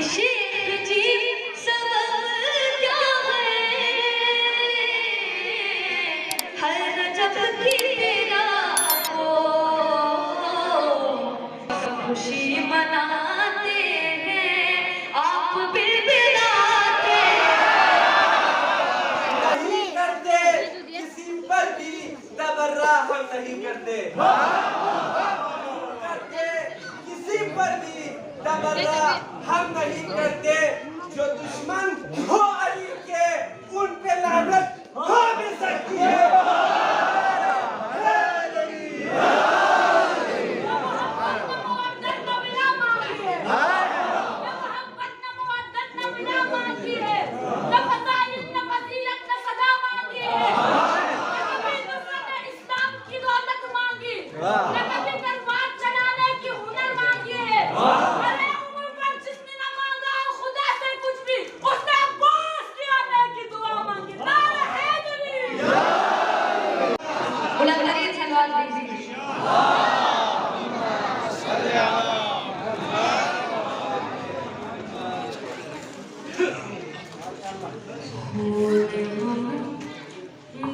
शेख जी सबब क्या है, हर रजब की तेरा हो खुशी मनाते हैं आप बिलबिलाते नहीं करते, किसी पर भी तबर्रा हम नहीं करते, किसी पर भी तबर्रा हम नहीं करते। जो दुश्मन हो अली के उन पे लानत हो भी सकती है।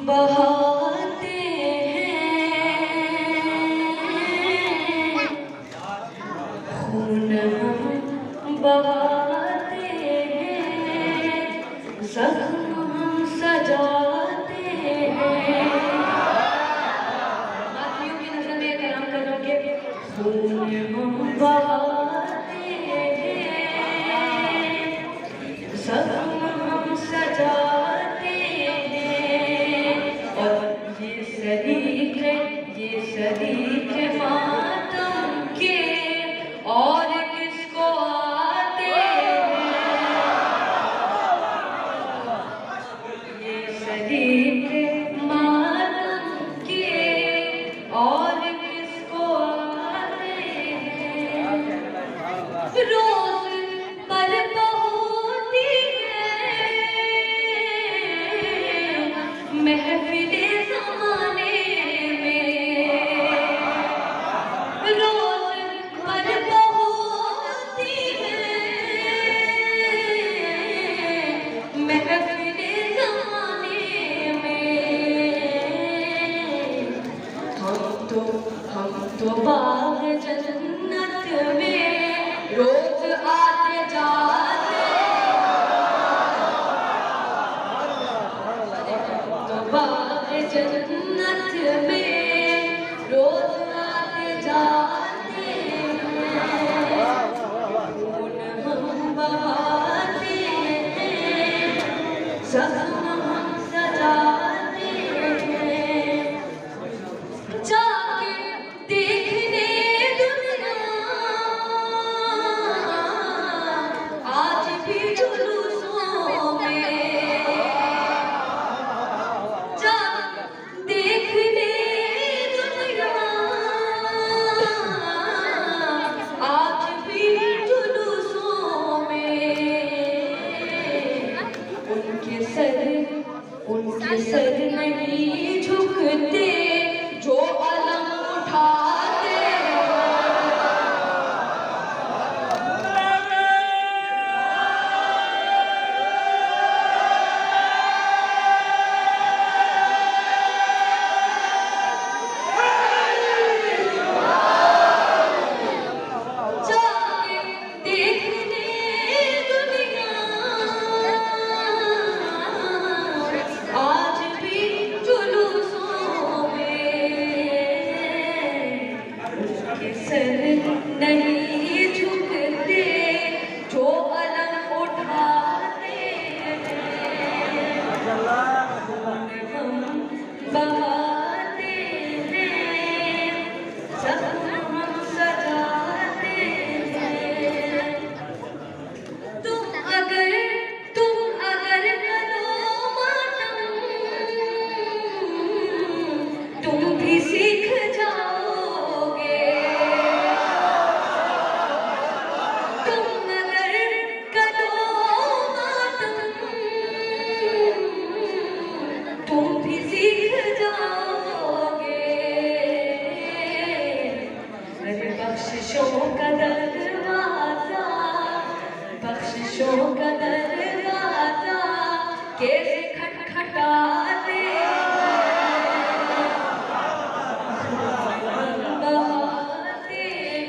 बहाते हैं खून हम बहाते हैं, जख्म हम सजाते हैं। बाकियों की नजर में कलाम करोगे खून हम बहाते हैं, जख्म हम सजाते हैं। और ये शरीक मातम के और किसको आते हैं। ये शरीक मातम के और किसको आते हैं। रोज पर होती है महफिले ज़माने में, रोज पर होती है महफिले ज़माने में। हम तो बाग जन्नत में रोज आते जाते, तो बाग जन्नत में रोज आते जाते हैं। खून हम बहाते हैं, जख्म हम सजाते हैं। जाके देखने दुनिया आज भी जुलूसों में, जाके देखने दुनिया आज भी जुलूसों में। उनके सर बख्शिशों का दरवाजा कैसे खटखटाते बहाते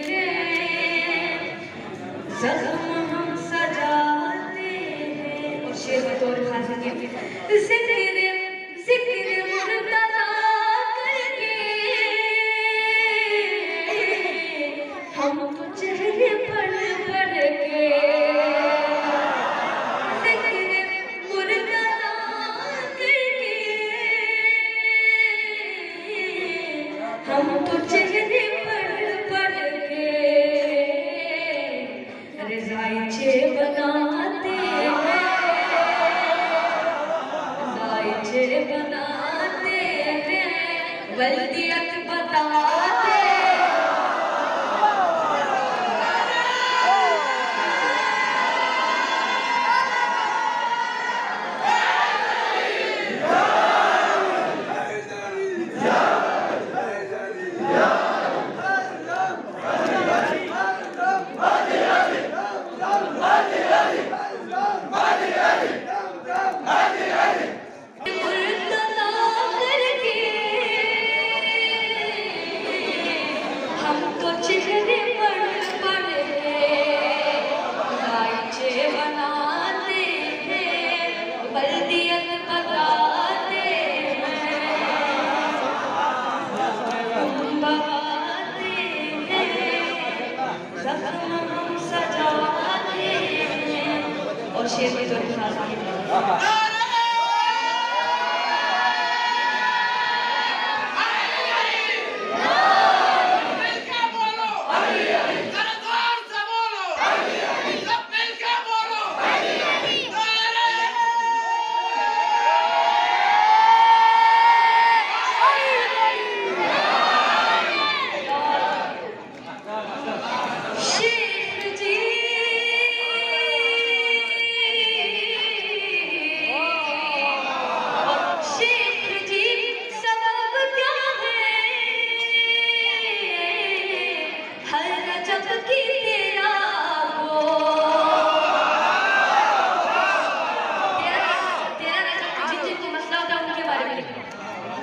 हैं, जख्म हम सजाते हैं। और शेर में तो और खास है जिक्र जिक्र मुर्तज़ा करके हम तो चेहरे पढ़ पढ़ के जिक्र मुर्तज़ा करके हम तो चेहरे पढ़ पढ़ के रज़ाइचे बनाते हैं, रज़ाइचे बनाते हैं, वल्दियत बताते चेहरे पढ़ पढ़ के रज़ाइचे बनाते हैं, वल्दियत बताते हैं, बहाते हैं, जख्म हम सजाते हैं। और शेर में तो खास है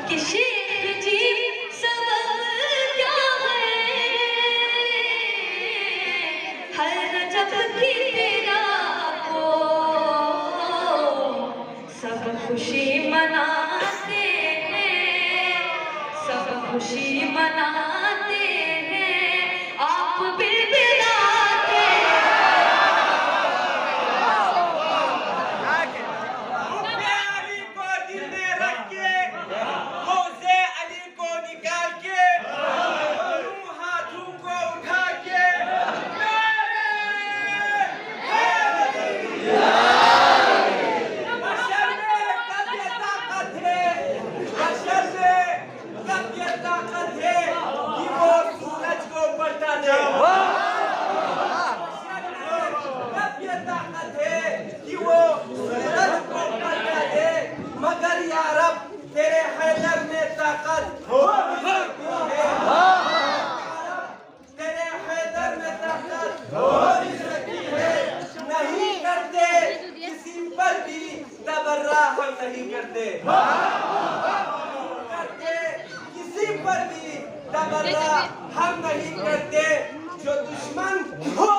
कि शेख जी सबब क्या है, हर रजब की तेरा को सब खुशी मनाते हैं, सब खुशी मनाते हैं, आप बिलबिलाते मगर या रब तेरे हैदर में ताकत हो तेरे हैदर में ताकत हो सकती है, नहीं करते किसी पर भी तबर्रा हम नहीं करते, किसी पर भी तबर्रा हम नहीं करते, जो दुश्मन हो